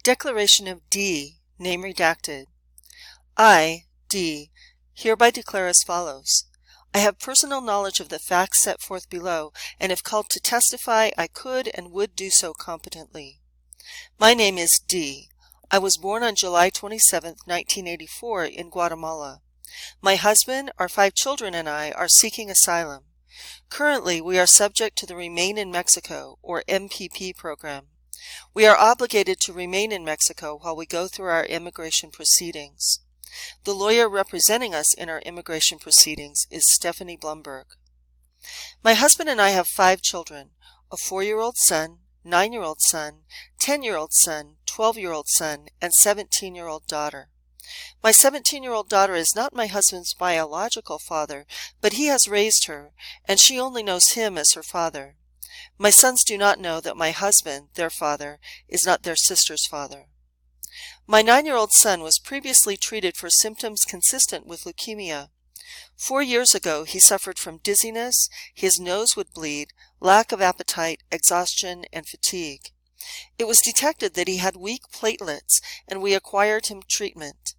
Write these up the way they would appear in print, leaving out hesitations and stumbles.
Declaration of D, name redacted. I, D, hereby declare as follows. I have personal knowledge of the facts set forth below, and if called to testify, I could and would do so competently. My name is D. I was born on July 27, 1984, in Guatemala. My husband, our 5 children, and I are seeking asylum. Currently, we are subject to the Remain in Mexico, or MPP program. We are obligated to remain in Mexico while we go through our immigration proceedings. The lawyer representing us in our immigration proceedings is Stephanie Blumberg. My husband and I have 5 children, a 4-year-old son, 9-year-old son, 10-year-old son, 12-year-old son, and 17-year-old daughter. My 17-year-old daughter is not my husband's biological father, but he has raised her, and she only knows him as her father. My sons do not know that my husband, their father, is not their sister's father. My 9-year-old son was previously treated for symptoms consistent with leukemia. 4 years ago, he suffered from dizziness, his nose would bleed, lack of appetite, exhaustion, and fatigue. It was detected that he had weak platelets, and we acquired him treatment.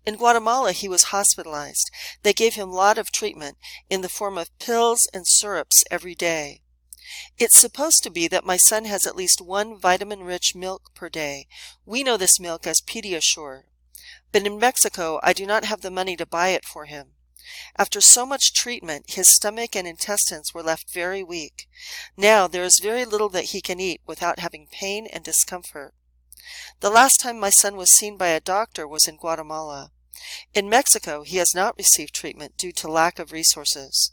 In Guatemala, he was hospitalized. They gave him a lot of treatment in the form of pills and syrups every day. It's supposed to be that my son has at least 1 vitamin-rich milk per day. We know this milk as Pediasure. But in Mexico, I do not have the money to buy it for him. After so much treatment, his stomach and intestines were left very weak. Now there is very little that he can eat without having pain and discomfort. The last time my son was seen by a doctor was in Guatemala. In Mexico, he has not received treatment due to lack of resources.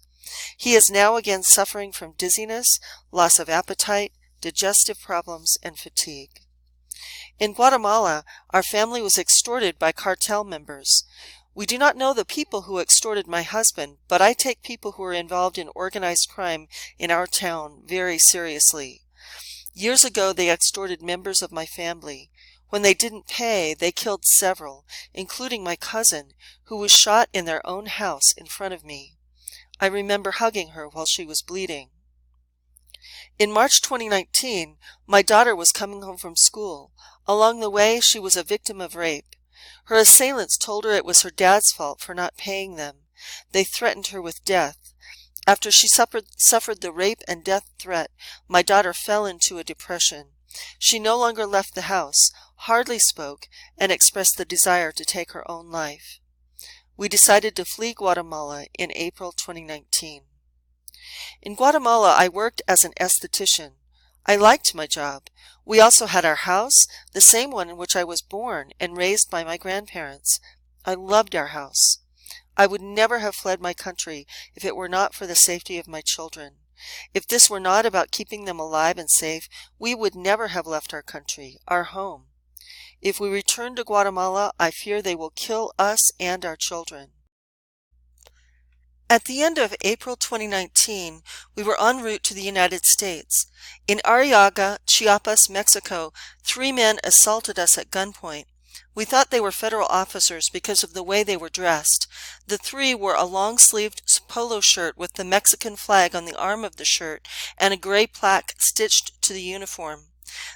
He is now again suffering from dizziness, loss of appetite, digestive problems, and fatigue. In Guatemala, our family was extorted by cartel members. We do not know the people who extorted my husband, but I take people who are involved in organized crime in our town very seriously. Years ago, they extorted members of my family. When they didn't pay, they killed several, including my cousin, who was shot in their own house in front of me. I remember hugging her while she was bleeding. In March 2019, my daughter was coming home from school. Along the way, she was a victim of rape. Her assailants told her it was her dad's fault for not paying them. They threatened her with death. After she suffered the rape and death threat, my daughter fell into a depression. She no longer left the house, hardly spoke, and expressed the desire to take her own life. We decided to flee Guatemala in April 2019. In Guatemala, I worked as an esthetician. I liked my job. We also had our house, the same one in which I was born and raised by my grandparents. I loved our house. I would never have fled my country if it were not for the safety of my children. If this were not about keeping them alive and safe, we would never have left our country, our home. If we return to Guatemala, I fear they will kill us and our children. At the end of April 2019, we were en route to the United States. In Arriaga, Chiapas, Mexico, 3 men assaulted us at gunpoint. We thought they were federal officers because of the way they were dressed. The 3 wore a long-sleeved polo shirt with the Mexican flag on the arm of the shirt and a gray plaque stitched to the uniform.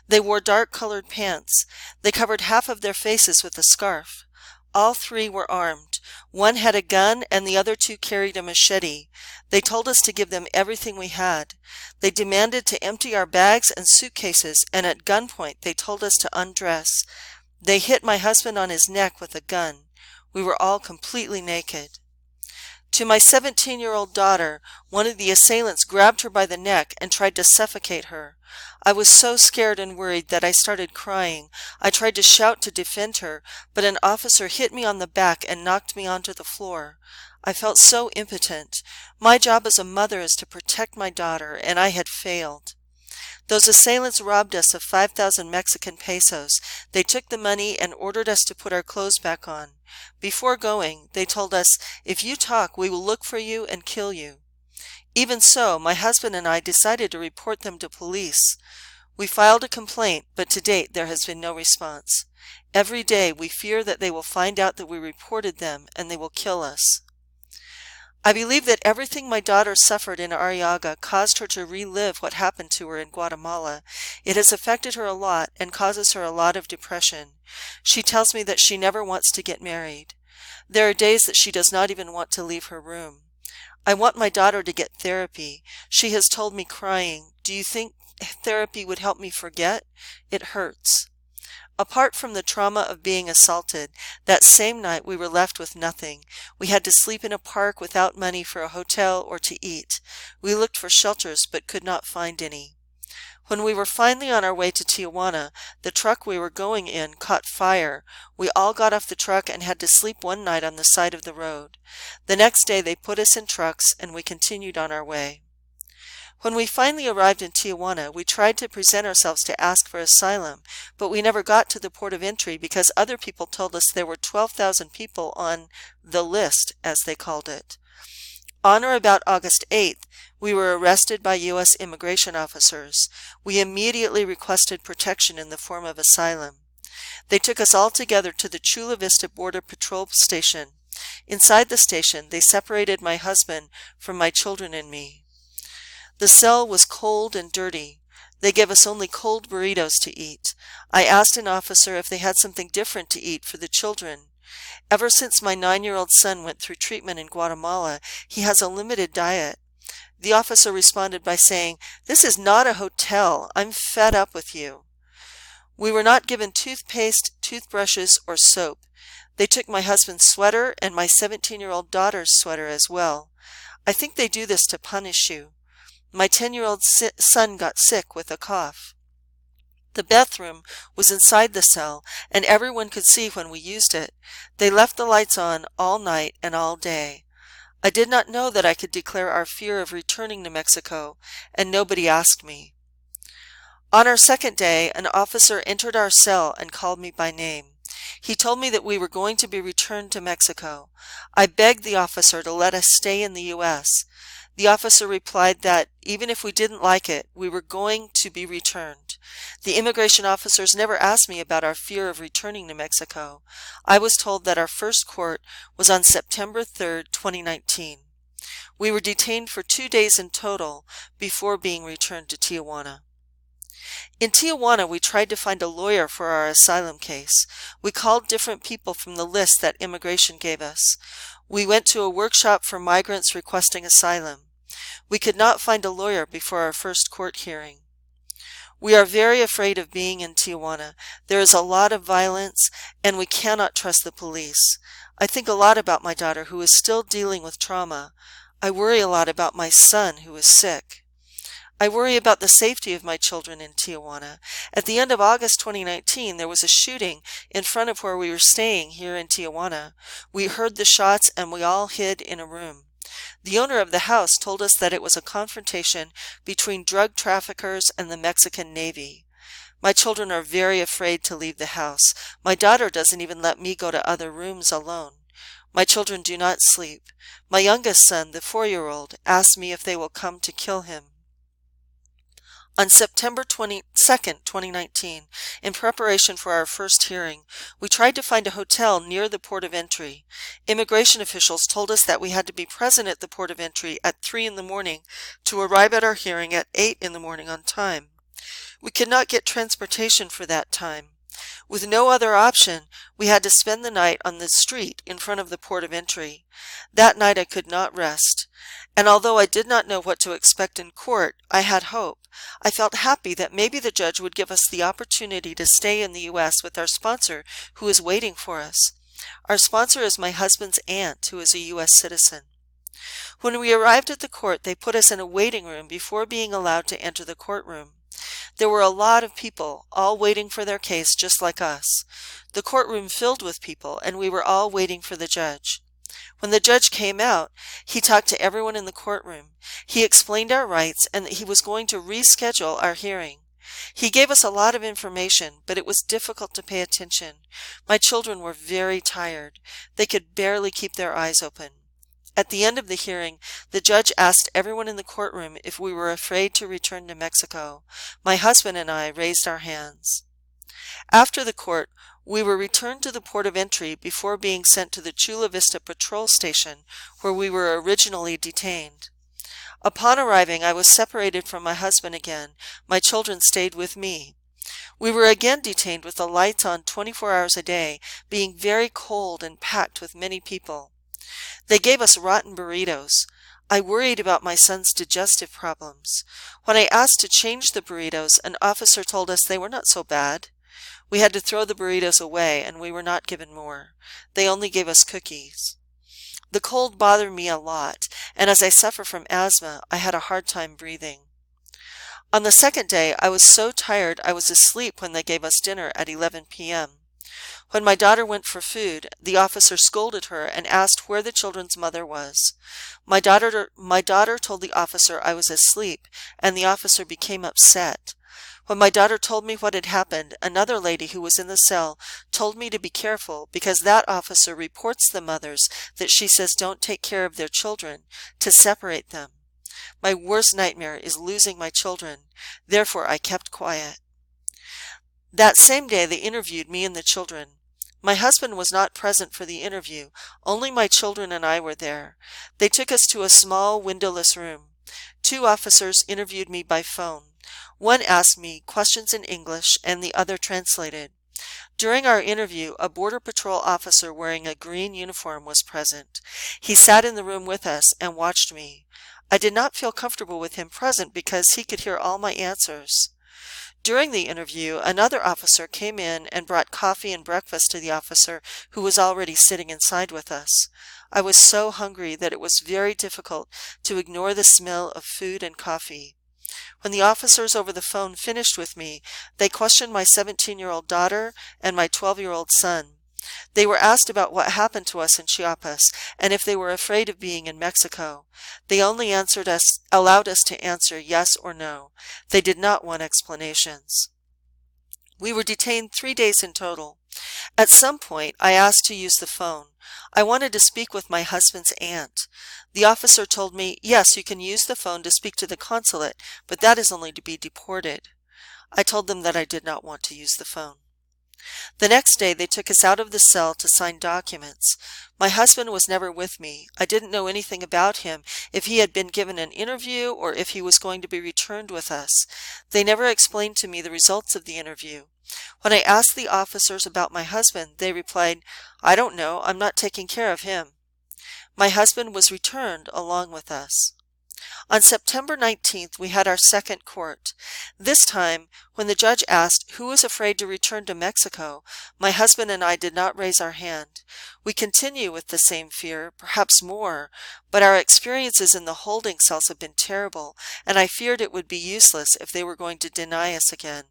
They wore dark-colored pants. They covered half of their faces with a scarf. All 3 were armed. One had a gun and the other 2 carried a machete. They told us to give them everything we had. They demanded to empty our bags and suitcases, and at gunpoint they told us to undress. They hit my husband on his neck with a gun. We were all completely naked. To my 17-year-old daughter, one of the assailants grabbed her by the neck and tried to suffocate her. I was so scared and worried that I started crying. I tried to shout to defend her, but an officer hit me on the back and knocked me onto the floor. I felt so impotent. My job as a mother is to protect my daughter, and I had failed. Those assailants robbed us of 5,000 Mexican pesos. They took the money and ordered us to put our clothes back on. Before going, they told us, "If you talk, we will look for you and kill you." Even so, my husband and I decided to report them to police. We filed a complaint, but to date there has been no response. Every day we fear that they will find out that we reported them and they will kill us. I believe that everything my daughter suffered in Arriaga caused her to relive what happened to her in Guatemala. It has affected her a lot and causes her a lot of depression. She tells me that she never wants to get married. There are days that she does not even want to leave her room. I want my daughter to get therapy. She has told me crying, "Do you think therapy would help me forget? It hurts." Apart from the trauma of being assaulted, that same night we were left with nothing. We had to sleep in a park without money for a hotel or to eat. We looked for shelters but could not find any. When we were finally on our way to Tijuana, the truck we were going in caught fire. We all got off the truck and had to sleep one night on the side of the road. The next day they put us in trucks and we continued on our way. When we finally arrived in Tijuana, we tried to present ourselves to ask for asylum, but we never got to the port of entry because other people told us there were 12,000 people on the list, as they called it. On or about August 8th, we were arrested by U.S. immigration officers. We immediately requested protection in the form of asylum. They took us all together to the Chula Vista Border Patrol Station. Inside the station, they separated my husband from my children and me. The cell was cold and dirty. They gave us only cold burritos to eat. I asked an officer if they had something different to eat for the children. Ever since my 9-year-old son went through treatment in Guatemala, he has a limited diet. The officer responded by saying, "This is not a hotel. I'm fed up with you." We were not given toothpaste, toothbrushes, or soap. They took my husband's sweater and my 17-year-old daughter's sweater as well. I think they do this to punish you. My 10-year-old son got sick with a cough. The bathroom was inside the cell, and everyone could see when we used it. They left the lights on all night and all day. I did not know that I could declare our fear of returning to Mexico, and nobody asked me. On our second day, an officer entered our cell and called me by name. He told me that we were going to be returned to Mexico. I begged the officer to let us stay in the U.S. The officer replied that, even if we didn't like it, we were going to be returned. The immigration officers never asked me about our fear of returning to Mexico. I was told that our first court was on September 3rd, 2019. We were detained for 2 days in total before being returned to Tijuana. In Tijuana, we tried to find a lawyer for our asylum case. We called different people from the list that immigration gave us. We went to a workshop for migrants requesting asylum. We could not find a lawyer before our first court hearing. We are very afraid of being in Tijuana. There is a lot of violence, and we cannot trust the police. I think a lot about my daughter, who is still dealing with trauma. I worry a lot about my son, who is sick. I worry about the safety of my children in Tijuana. At the end of August 2019, there was a shooting in front of where we were staying here in Tijuana. We heard the shots and we all hid in a room. The owner of the house told us that it was a confrontation between drug traffickers and the Mexican Navy. My children are very afraid to leave the house. My daughter doesn't even let me go to other rooms alone. My children do not sleep. My youngest son, the 4-year-old, asked me if they will come to kill him. On September 22nd, 2019, in preparation for our first hearing, we tried to find a hotel near the port of entry. Immigration officials told us that we had to be present at the port of entry at 3 in the morning to arrive at our hearing at 8 in the morning on time. We could not get transportation for that time. With no other option, we had to spend the night on the street in front of the port of entry. That night I could not rest. And although I did not know what to expect in court, I had hope. I felt happy that maybe the judge would give us the opportunity to stay in the U.S. with our sponsor, who is waiting for us. Our sponsor is my husband's aunt, who is a U.S. citizen. When we arrived at the court, they put us in a waiting room before being allowed to enter the courtroom. There were a lot of people, all waiting for their case just like us. The courtroom filled with people, and we were all waiting for the judge. When the judge came out, he talked to everyone in the courtroom. He explained our rights and that he was going to reschedule our hearing. He gave us a lot of information, but it was difficult to pay attention. My children were very tired. They could barely keep their eyes open. At the end of the hearing, the judge asked everyone in the courtroom if we were afraid to return to Mexico. My husband and I raised our hands. After the court, we were returned to the port of entry before being sent to the Chula Vista patrol station, where we were originally detained. Upon arriving, I was separated from my husband again. My children stayed with me. We were again detained with the lights on 24 hours a day, being very cold and packed with many people. They gave us rotten burritos. I worried about my son's digestive problems. When I asked to change the burritos, an officer told us they were not so bad. We had to throw the burritos away, and we were not given more. They only gave us cookies. The cold bothered me a lot, and as I suffer from asthma, I had a hard time breathing. On the second day, I was so tired I was asleep when they gave us dinner at 11 p.m. When my daughter went for food, the officer scolded her and asked where the children's mother was. My daughter told the officer I was asleep, and the officer became upset. When my daughter told me what had happened, another lady who was in the cell told me to be careful because that officer reports the mothers that she says don't take care of their children, to separate them. My worst nightmare is losing my children. Therefore, I kept quiet. That same day, they interviewed me and the children. My husband was not present for the interview. Only my children and I were there. They took us to a small, windowless room. 2 officers interviewed me by phone. One asked me questions in English, and the other translated. During our interview, a Border Patrol officer wearing a green uniform was present. He sat in the room with us and watched me. I did not feel comfortable with him present because he could hear all my answers. During the interview, another officer came in and brought coffee and breakfast to the officer who was already sitting inside with us. I was so hungry that it was very difficult to ignore the smell of food and coffee. When the officers over the phone finished with me, they questioned my 17-year-old daughter and my 12-year-old son. They were asked about what happened to us in Chiapas and if they were afraid of being in Mexico. They only allowed us to answer yes or no. They did not want explanations. We were detained 3 days in total. At some point, I asked to use the phone. I wanted to speak with my husband's aunt. The officer told me, yes, you can use the phone to speak to the consulate, but that is only to be deported. I told them that I did not want to use the phone. The next day, they took us out of the cell to sign documents. My husband was never with me. I didn't know anything about him, if he had been given an interview or if he was going to be returned with us. They never explained to me the results of the interview. When I asked the officers about my husband, they replied, I don't know, I'm not taking care of him. My husband was returned along with us. On September 19th, we had our second court. This time, when the judge asked who was afraid to return to Mexico, my husband and I did not raise our hand. We continue with the same fear, perhaps more, but our experiences in the holding cells have been terrible, and I feared it would be useless if they were going to deny us again.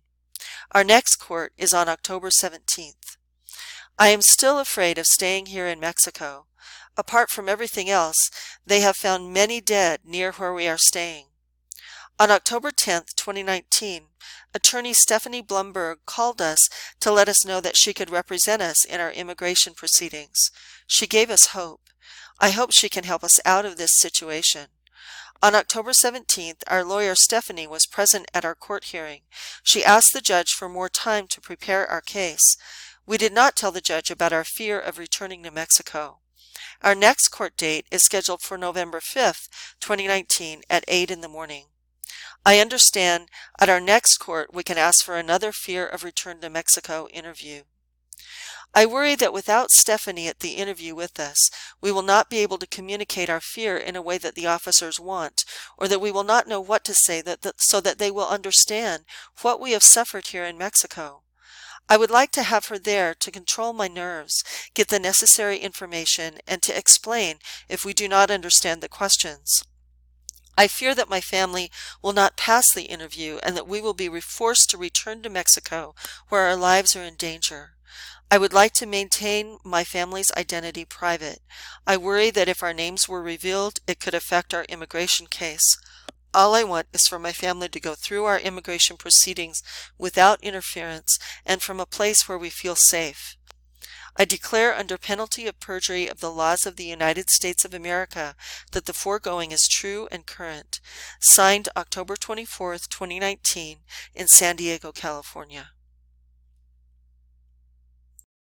Our next court is on October 17th. I am still afraid of staying here in Mexico. Apart from everything else, they have found many dead near where we are staying. On October 10th, 2019, attorney Stephanie Blumberg called us to let us know that she could represent us in our immigration proceedings. She gave us hope. I hope she can help us out of this situation. On October 17th, our lawyer Stephanie was present at our court hearing. She asked the judge for more time to prepare our case. We did not tell the judge about our fear of returning to Mexico. Our next court date is scheduled for November 5th, 2019 at 8 in the morning. I understand at our next court we can ask for another fear of return to Mexico interview. I worry that without Stephanie at the interview with us, we will not be able to communicate our fear in a way that the officers want, or that we will not know what to say so that they will understand what we have suffered here in Mexico. I would like to have her there to control my nerves, get the necessary information, and to explain if we do not understand the questions. I fear that my family will not pass the interview and that we will be forced to return to Mexico, where our lives are in danger. I would like to maintain my family's identity private. I worry that if our names were revealed, it could affect our immigration case. All I want is for my family to go through our immigration proceedings without interference and from a place where we feel safe. I declare under penalty of perjury of the laws of the United States of America that the foregoing is true and current. Signed October 24th, 2019 in San Diego, California.